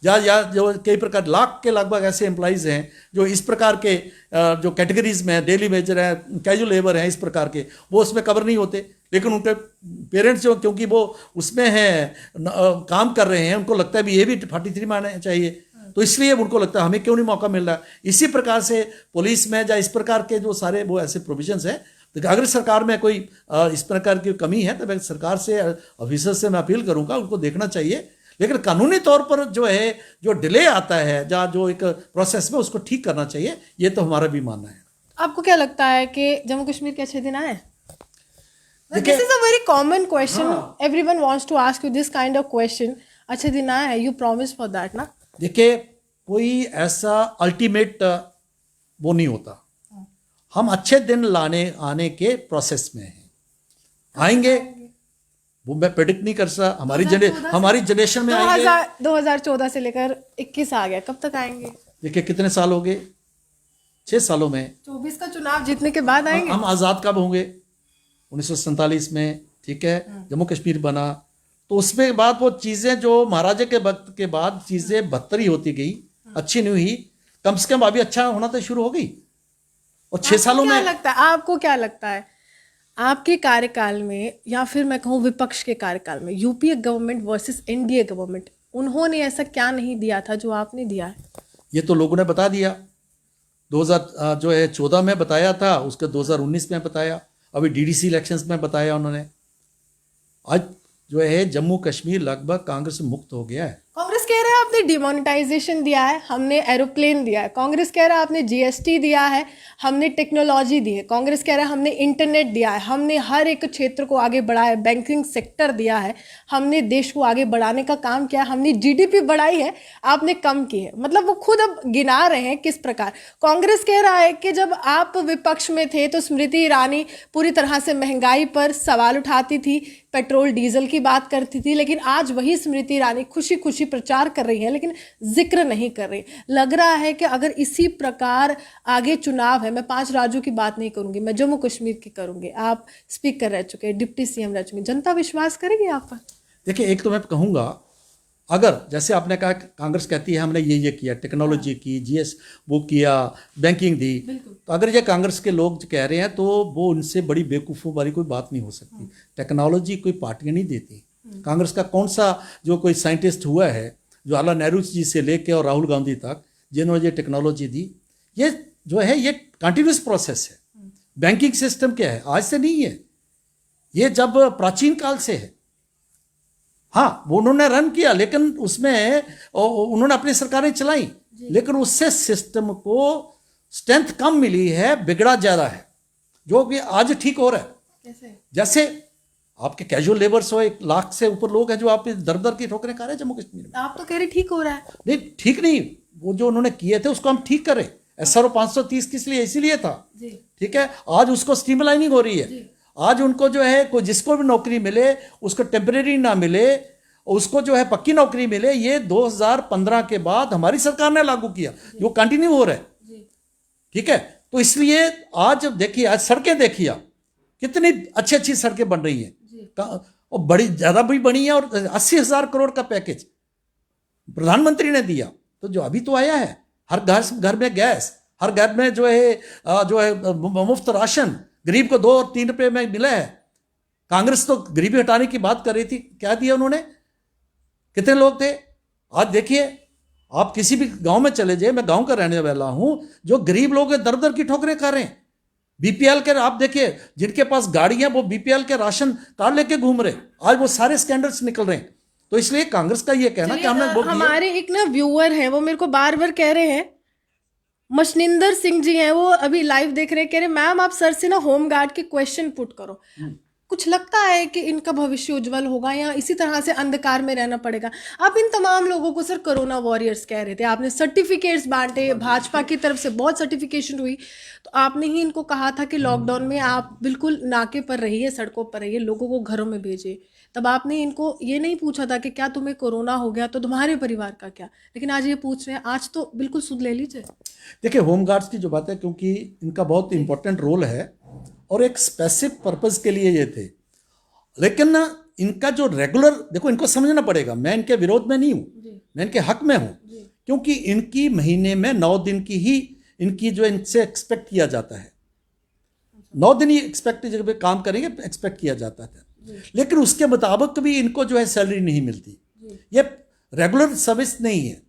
या जो कई प्रकार लाख के लगभग ऐसे एम्प्लॉइज़ हैं जो इस प्रकार के जो कैटेगरीज में डेली वेजर हैं, कैजुअल लेबर हैं, इस प्रकार के, वो उसमें कवर नहीं होते। लेकिन उनके पेरेंट्स जो, क्योंकि वो उसमें हैं, काम कर रहे हैं, उनको लगता है भी ये भी 43 में आना चाहिए, तो इसलिए उनको लगता है हमें क्यों नहीं मौका मिल रहा है। इसी प्रकार से पुलिस में या इस प्रकार के जो सारे वो ऐसे प्रोविजंस हैं, तो अगर सरकार में कोई इस प्रकार की कमी है तो मैं सरकार से, ऑफिसर से मैं अपील करूंगा, उनको देखना चाहिए। लेकिन कानूनी तौर पर जो है जो डिले आता है या जो एक प्रोसेस में, उसको ठीक करना चाहिए, ये तो हमारा भी मानना है। आपको क्या लगता है कि जम्मू कश्मीर के अच्छे दिन आए? This is a very common question, everyone wants to ask you this kind of question. अच्छे दिन आए हैं, यू प्रॉमिस फॉर दैट ना? देखिए, कोई ऐसा अल्टीमेट वो नहीं होता। हम अच्छे दिन आने के प्रोसेस में हैं। आएंगे वो मैं प्रेडिक्ट नहीं कर सकता, हमारी जनरेशन में आएंगे। 2014 से लेकर 21 आ गया, कब तक आएंगे? देखिए कितने साल हो गए, 6 सालों में। 24 का चुनाव जीतने के बाद आएंगे। हम आज़ाद कब होंगे? 1947 में, ठीक है, जम्मू कश्मीर बना। तो उसमें बाद वो चीज़ें जो महाराजा के वक्त के बाद चीज़ें बदतर ही होती गई, अच्छी नहीं हुई। कम से कम अभी अच्छा होना तो शुरू हो गई। और 6 सालों में आपको क्या लगता है आपके कार्यकाल में, या फिर मैं कहूँ विपक्ष के कार्यकाल में, UPA government versus NDA government, उन्होंने ऐसा क्या नहीं दिया था जो आपने दिया है? ये तो लोगों ने बता दिया। 2014 में बताया था, उसके 2019 में बताया, अभी डीडीसी इलेक्शंस में बताया उन्होंने। आज जो है जम्मू कश्मीर लगभग कांग्रेस से मुक्त हो गया है। कांग्रेस कह रहा है आपने डिमोनेटाइजेशन दिया है, हमने एरोप्लेन दिया है। कांग्रेस कह रहा है आपने जीएसटी दिया है, हमने टेक्नोलॉजी दी है। कांग्रेस कह रहा है हमने इंटरनेट दिया है, हमने हर एक क्षेत्र को आगे बढ़ाया, बैंकिंग सेक्टर दिया है, हमने देश को आगे बढ़ाने का काम किया, हमने जीडीपी बढ़ाई है, आपने कम की है। मतलब वो खुद अब गिना रहे हैं किस प्रकार। कांग्रेस कह रहा है कि जब आप विपक्ष में थे तो स्मृति ईरानी पूरी तरह से महंगाई पर सवाल उठाती थी, पेट्रोल डीजल की बात करती थी, लेकिन आज वही स्मृति ईरानी खुशी खुशी प्रचार कर रही है, लेकिन जिक्र नहीं कर रही। लग रहा है कि अगर इसी प्रकार आगे चुनाव है, मैं 5 राज्यों की बात नहीं करूंगी, मैं जम्मू कश्मीर की करूंगी। आप स्पीकर रह चुके, डिप्टी सीएम रह चुके, जनता विश्वास करेगी आप पर? देखिए, एक तो मैं कहूँगा, अगर जैसे आपने कहा कांग्रेस कहती है हमने ये किया, टेक्नोलॉजी की, जीएस वो किया, बैंकिंग दी, तो अगर ये कांग्रेस के लोग कह रहे हैं तो वो उनसे बड़ी बेवकूफ़ों वाली कोई बात नहीं हो सकती। टेक्नोलॉजी कोई पार्टियां नहीं देती। कांग्रेस का कौन सा जो कोई साइंटिस्ट हुआ है जो जवाहरलाल नेहरू जी से लेके और राहुल गांधी तक जिन्होंने ये टेक्नोलॉजी दी, ये जो है ये कंटिन्यूस प्रोसेस है। बैंकिंग सिस्टम क्या है, आज से नहीं है, ये जब प्राचीन काल से है। हाँ, वो उन्होंने रन किया, लेकिन उसमें उन्होंने अपनी सरकारें चलाई, लेकिन उससे सिस्टम को स्ट्रेंथ कम मिली है, बिगड़ा ज़्यादा है, जो कि आज ठीक हो रहा है। कैसे? जैसे आपके कैजुअल लेबर्स हो, 1 लाख से ऊपर लोग हैं जो आप दर दर की ठोकरें खा रहे हैं जम्मू कश्मीर में। आप तो कह रहे ठीक हो रहा है। नहीं, ठीक नहीं, वो जो उन्होंने किए थे उसको हम ठीक करें। SRO 530 किस लिए? इसीलिए था, ठीक है। आज उसको स्ट्रीमलाइनिंग हो रही है। आज उनको जो है कोई जिसको भी नौकरी मिले उसको टेम्परेरी ना मिले, उसको जो है पक्की नौकरी मिले। ये 2015 के बाद हमारी सरकार ने लागू किया, जो कंटिन्यू हो रहा है, ठीक है। तो इसलिए आज देखिए, आज सड़कें देखिए, कितनी अच्छी अच्छी सड़कें बन रही हैं, और बड़ी ज़्यादा भी बनी है, और 80,000 करोड़ का पैकेज प्रधानमंत्री ने दिया। तो जो अभी तो आया है, हर घर में गैस, हर घर में जो है मुफ्त राशन, गरीब को 2 और 3 रुपये में मिला है। कांग्रेस तो गरीबी हटाने की बात कर रही थी, क्या दिया उन्होंने? कितने लोग थे? आज देखिए, आप किसी भी गांव में चले जाइए, मैं गांव का रहने वाला हूं, जो गरीब लोग दर दर की ठोकरें खा रहे हैं। बीपीएल के, आप देखिए, जिनके पास गाड़ियां वो बीपीएल के राशन कार्ड लेके घूम रहे, आज वो सारे स्कैंडल्स निकल रहे हैं। तो इसलिए कांग्रेस का ये कहना कि हमने वो हमारे एक ना व्यूअर हैं, वो मेरे को बार बार कह रहे हैं, मशनिंदर सिंह जी हैं, वो अभी लाइव देख रहे हैं, कह रहे मैम आप सर से ना होमगार्ड के क्वेश्चन पुट करो। कुछ लगता है कि इनका भविष्य उज्जवल होगा या इसी तरह से अंधकार में रहना पड़ेगा? आप इन तमाम लोगों को सर कोरोना वॉरियर्स कह रहे थे, आपने सर्टिफिकेट्स बांटे, भाजपा की तरफ से बहुत सर्टिफिकेशन हुई, तो आपने ही इनको कहा था कि लॉकडाउन में आप बिल्कुल नाके पर रहिए, सड़कों पर रहिए, लोगों को घरों में भेजिए। तब आपने इनको ये नहीं पूछा था कि क्या तुम्हें कोरोना हो गया तो तुम्हारे परिवार का क्या, लेकिन आज ये पूछ रहे हैं। आज तो बिल्कुल सुध ले लीजिए। देखिए, होमगार्ड्स की जो बात है, क्योंकि इनका बहुत इंपॉर्टेंट रोल है और एक स्पेसिफिक पर्पस के लिए ये थे, लेकिन ना इनका जो रेगुलर, देखो इनको समझना पड़ेगा, मैं इनके विरोध में नहीं हूँ, मैं इनके हक में हूँ, क्योंकि इनकी महीने में 9 दिन की ही इनकी जो इनसे एक्सपेक्ट किया जाता है, 9 दिन ही एक्सपेक्ट जब काम करेंगे एक्सपेक्ट किया जाता है, लेकिन उसके मुताबिक भी इनको जो है सैलरी नहीं मिलती। ये रेगुलर सर्विस नहीं है,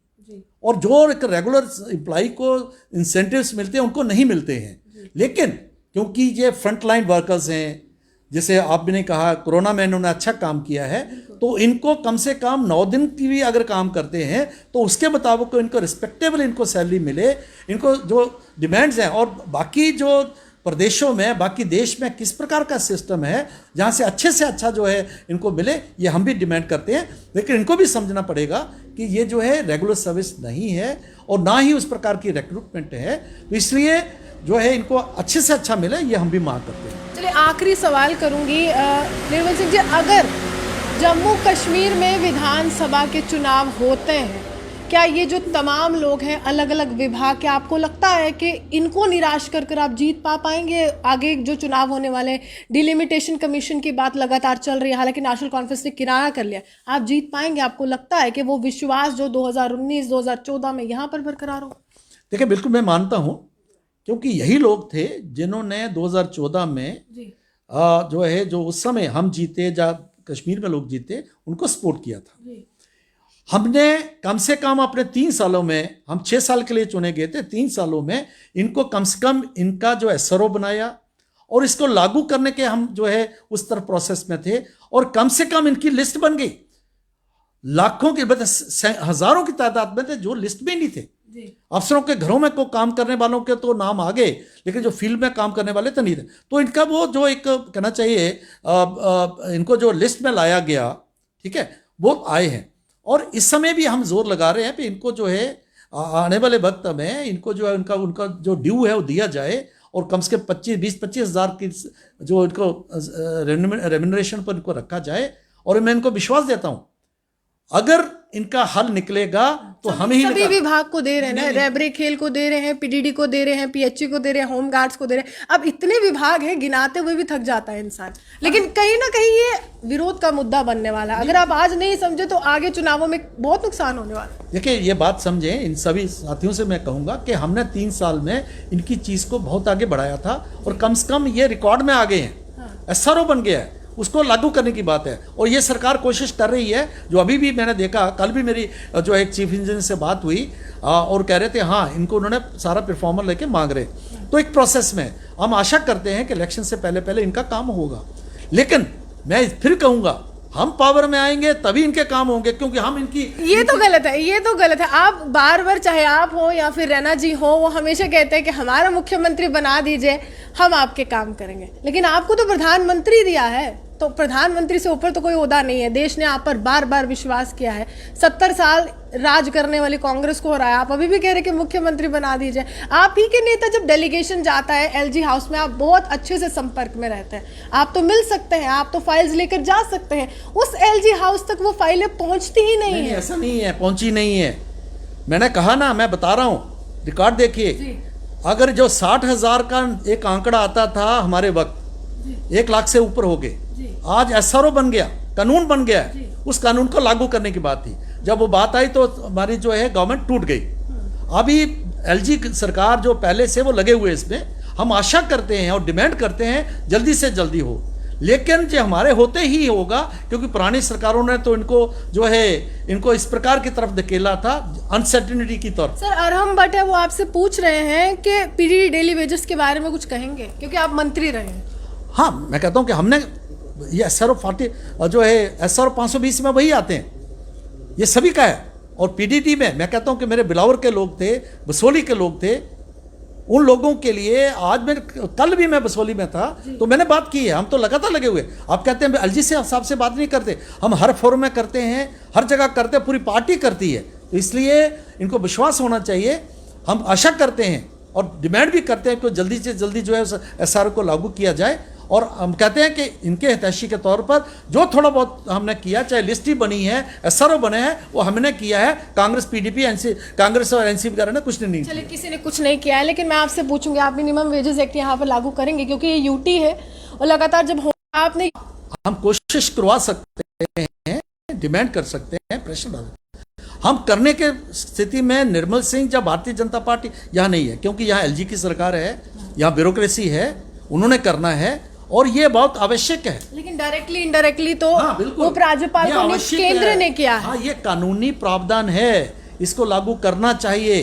और जो एक रेगुलर एम्प्लॉय को इंसेंटिव्स मिलते हैं उनको नहीं मिलते हैं। लेकिन क्योंकि ये फ्रंट लाइन वर्कर्स हैं, जैसे आपने ने कहा कोरोना में इन्होंने अच्छा काम किया है, तो इनको कम से कम 9 दिन की भी अगर काम करते हैं तो उसके मुताबिक इनको रिस्पेक्टेबल इनको सैलरी मिले, इनको जो डिमांड्स हैं। और बाकी जो प्रदेशों में, बाकी देश में किस प्रकार का सिस्टम है जहाँ से अच्छा जो है इनको मिले, ये हम भी डिमांड करते हैं। लेकिन इनको भी समझना पड़ेगा कि ये जो है रेगुलर सर्विस नहीं है और ना ही उस प्रकार की रिक्रूटमेंट है। तो इसलिए जो है इनको अच्छे से अच्छा मिले, ये हम भी मांग करते हैं। चलिए आखिरी सवाल करूंगी निर्मल सिंह जी, अगर जम्मू कश्मीर में विधानसभा के चुनाव होते हैं, क्या ये जो तमाम लोग हैं अलग अलग विभाग के, आपको लगता है कि इनको निराश कर कर आप जीत पाएंगे? आगे जो चुनाव होने वाले हैं, डिलिमिटेशन कमीशन की बात लगातार चल रही है, हालांकि नेशनल कॉन्फ्रेंस ने किनारा कर लिया, आप जीत पाएंगे? आपको लगता है कि वो विश्वास जो 2019-2014 में यहाँ पर बरकरार हो? देखिए बिल्कुल मैं मानता हूँ, क्योंकि यही लोग थे जिन्होंने 2014 में जो है, जो उस समय हम जीते, जब कश्मीर में लोग जीते, उनको सपोर्ट किया था। हमने कम से कम अपने 3 सालों में, हम 6 साल के लिए चुने गए थे, 3 सालों में इनको कम से कम इनका जो एसआरओ बनाया और इसको लागू करने के हम जो है उस तरफ प्रोसेस में थे, और कम से कम इनकी लिस्ट बन गई। लाखों की, हजारों की तादाद में थे जो लिस्ट में नहीं थे। अफसरों के घरों में को काम करने वालों के तो नाम आ गए, लेकिन जो फील्ड में काम करने वाले तो नहीं थे। तो इनका वो जो एक कहना चाहिए इनको जो लिस्ट में लाया गया, ठीक है, वो आए हैं। और इस समय भी हम जोर लगा रहे हैं कि इनको जो है आने वाले वक्त में इनको जो है उनका जो ड्यू है वो दिया जाए, और कम से कम 20-25 हज़ार की जो इनको रेम्यूनरेशन पर इनको रखा जाए। और मैं इनको विश्वास देता हूँ, अगर इनका हल निकलेगा तो हम ही सभी विभाग को दे रहे हैं ना, रेबरे खेल को दे रहे हैं, पीडीडी को दे रहे हैं, पीएचई को दे रहे हैं, होम गार्ड्स को दे रहे हैं। अब इतने विभाग हैं, गिनाते हुए भी थक जाता है इंसान। लेकिन कहीं ना कहीं ये विरोध का मुद्दा बनने वाला है। अगर आप आज नहीं समझे तो आगे चुनावों में बहुत नुकसान होने वाला है। देखिए ये बात समझें, इन सभी साथियों से मैं कहूंगा कि हमने 3 साल में इनकी चीज को बहुत आगे बढ़ाया था, और कम से कम ये रिकॉर्ड में आ गए हैं, एसआरओ बन गया है, उसको लागू करने की बात है। और ये सरकार कोशिश कर रही है, जो अभी भी मैंने देखा, कल भी मेरी जो एक चीफ इंजीनियर से बात हुई और कह रहे थे हाँ इनको उन्होंने सारा परफॉर्मर लेके मांग रहे। तो एक प्रोसेस में हम आशा करते हैं कि इलेक्शन से पहले पहले इनका काम होगा। लेकिन मैं फिर कहूँगा, हम पावर में आएंगे तभी इनके काम होंगे, क्योंकि हम इनकी ये तो गलत है, ये तो गलत है। आप बार बार, चाहे आप हो या फिर रैना जी हो, वो हमेशा कहते हैं कि हमारा मुख्यमंत्री बना दीजिए, हम आपके काम करेंगे। लेकिन आपको तो प्रधानमंत्री दिया है, तो प्रधानमंत्री से ऊपर तो कोई ओहदा नहीं है। देश ने आप पर बार बार विश्वास किया है। 70 साल राज करने वाली कांग्रेस को हराया, आप अभी भी कह रहे कि मुख्यमंत्री बना दीजिए। आप ही के नेता जब डेलीगेशन जाता है एलजी हाउस में, आप बहुत अच्छे से संपर्क में रहते हैं, आप तो मिल सकते हैं, आप तो फाइल्स लेकर जा सकते हैं। उस एलजी हाउस तक वो फाइलें पहुंचती ही नहीं है। ऐसा नहीं है, पहुंची नहीं है। मैंने कहा ना, मैं बता रहा हूँ, रिकॉर्ड देखिए। अगर जो 60,000 का एक आंकड़ा आता था हमारे वक्त, 1 लाख से ऊपर हो गए। आज एसआरओ बन गया, कानून बन गया है, उस कानून को लागू करने की बात थी। जब वो बात आई तो हमारी जो है गवर्नमेंट टूट गई। अभी एलजी सरकार जो पहले से वो लगे हुए इसमें, हम आशा करते हैं और डिमांड करते हैं जल्दी से जल्दी हो। लेकिन जो हमारे होते ही होगा, क्योंकि पुरानी सरकारों ने तो इनको जो है इनको इस प्रकार की तरफ धकेला था, अनसर्टेनिटी की तरफ। सर अरहम भट्ट है, वो आपसे पूछ रहे हैं कि पीडीडी डेली वेजेस के बारे में कुछ कहेंगे, क्योंकि आप मंत्री रहे हैं। हाँ, मैं कहता हूँ कि हमने ये एसआरओ 40 जो है एसआरओ 520 में वही आते हैं, ये सभी का है। और पीडीडी में मैं कहता हूँ कि मेरे बिलावर के लोग थे, बसोली के लोग थे, उन लोगों के लिए आज मैं, कल भी मैं बसोली में था तो मैंने बात की है। हम तो लगातार लगे हुए। आप कहते हैं एलजी से साहब से बात नहीं करते, हम हर फोरम में करते हैं, हर जगह करते हैं, पूरी पार्टी करती है। तो इसलिए इनको विश्वास होना चाहिए। हम आशा करते हैं और डिमांड भी करते हैं कि जल्दी से जल्दी जो है एसआरओ को लागू किया जाए। और हम कहते हैं कि इनके हितैषी के तौर पर जो थोड़ा बहुत हमने किया, चाहे लिस्ट ही बनी है, एसआरओ बने हैं, वो हमने किया है। कांग्रेस, पीडीपी, कांग्रेस और एनसीपी वगैरह ने कुछ नहीं किया। चलिए, किसी ने कुछ नहीं किया है। लेकिन मैं आपसे पूछूंगी, आप मिनिमम वेजेस एक्ट यहाँ पर लागू करेंगे? क्योंकि ये यूटी है और लगातार जब हो आपने, हम कोशिश करवा सकते हैं, डिमांड कर सकते हैं, प्रेशर डाल हम करने के स्थिति में निर्मल सिंह जब भारतीय जनता पार्टी यहाँ नहीं है, क्योंकि यहाँ एलजी की सरकार है, यहाँ ब्यूरोक्रेसी है, उन्होंने करना है और ये बहुत आवश्यक है। लेकिन डायरेक्टली इनडायरेक्टली तो हाँ, उपराज्यपाल को केंद्र ने किया है। हाँ, ये कानूनी प्रावधान है, इसको लागू करना चाहिए।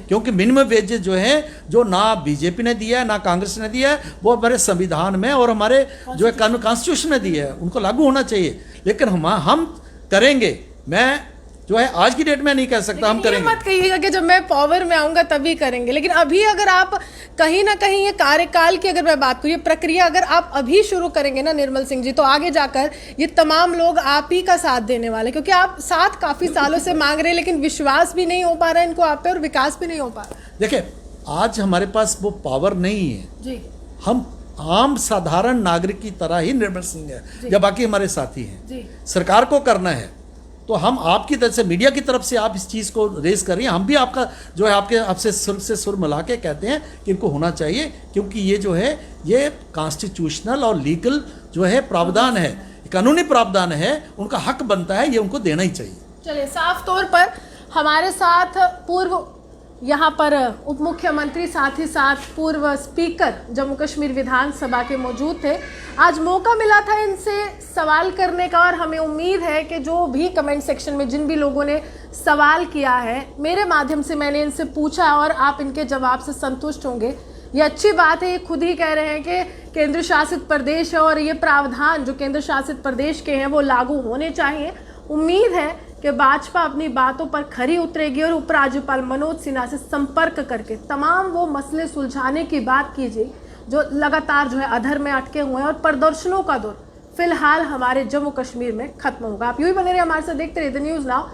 क्योंकि मिनिमम वेजेस जो है, जो ना बीजेपी ने दिया है ना कांग्रेस ने दिया है, वो हमारे संविधान में और हमारे जो है कानून कॉन्स्टिट्यूशन ने दिया है, उनको लागू होना चाहिए। लेकिन हम करेंगे, मैं जो है आज की डेट में नहीं कह सकता हम करेंगे। मत कहिएगा कि जब मैं पावर में आऊंगा तभी करेंगे। लेकिन अभी अगर आप कहीं ना कहीं ये कार्यकाल की अगर मैं बात करूँ, ये प्रक्रिया अगर आप अभी शुरू करेंगे ना निर्मल सिंह जी, तो आगे जाकर ये तमाम लोग आप ही का साथ देने वाले, क्योंकि आप साथ काफी सालों से मांग रहे हैं, लेकिन विश्वास भी नहीं हो पा रहा है इनको आप पे और विकास भी नहीं हो पा रहा। देखिए, आज हमारे पास वो पावर नहीं है। जी हम आम साधारण नागरिक की तरह ही निर्मल सिंह है या बाकी हमारे साथी हैं। जी सरकार को करना है तो हम आपकी तरफ से, मीडिया की तरफ से आप इस चीज़ को रेज कर रही हैं, हम भी आपका जो है आपसे सुर से सुर मिला के कहते हैं कि इनको होना चाहिए, क्योंकि ये जो है ये कॉन्स्टिट्यूशनल और लीगल जो है प्रावधान है, कानूनी प्रावधान है, उनका हक बनता है, ये उनको देना ही चाहिए। चलिए, साफ तौर पर हमारे साथ पूर्व यहाँ पर उप मुख्यमंत्री, साथ ही साथ पूर्व स्पीकर जम्मू कश्मीर विधानसभा के मौजूद थे। आज मौका मिला था इनसे सवाल करने का, और हमें उम्मीद है कि जो भी कमेंट सेक्शन में जिन भी लोगों ने सवाल किया है, मेरे माध्यम से मैंने इनसे पूछा और आप इनके जवाब से संतुष्ट होंगे। ये अच्छी बात है, ये खुद ही कह रहे हैं कि केंद्र शासित प्रदेश है और ये प्रावधान जो केंद्र शासित प्रदेश के हैं वो लागू होने चाहिए। उम्मीद है कि भाजपा अपनी बातों पर खरी उतरेगी और उपराज्यपाल मनोज सिन्हा से संपर्क करके तमाम वो मसले सुलझाने की बात कीजिए जो लगातार जो है अधर में अटके हुए हैं, और प्रदर्शनों का दौर फिलहाल हमारे जम्मू कश्मीर में खत्म होगा। आप यूं ही बने रहिए हमारे साथ, देखते रहिए द न्यूज़ नाउ।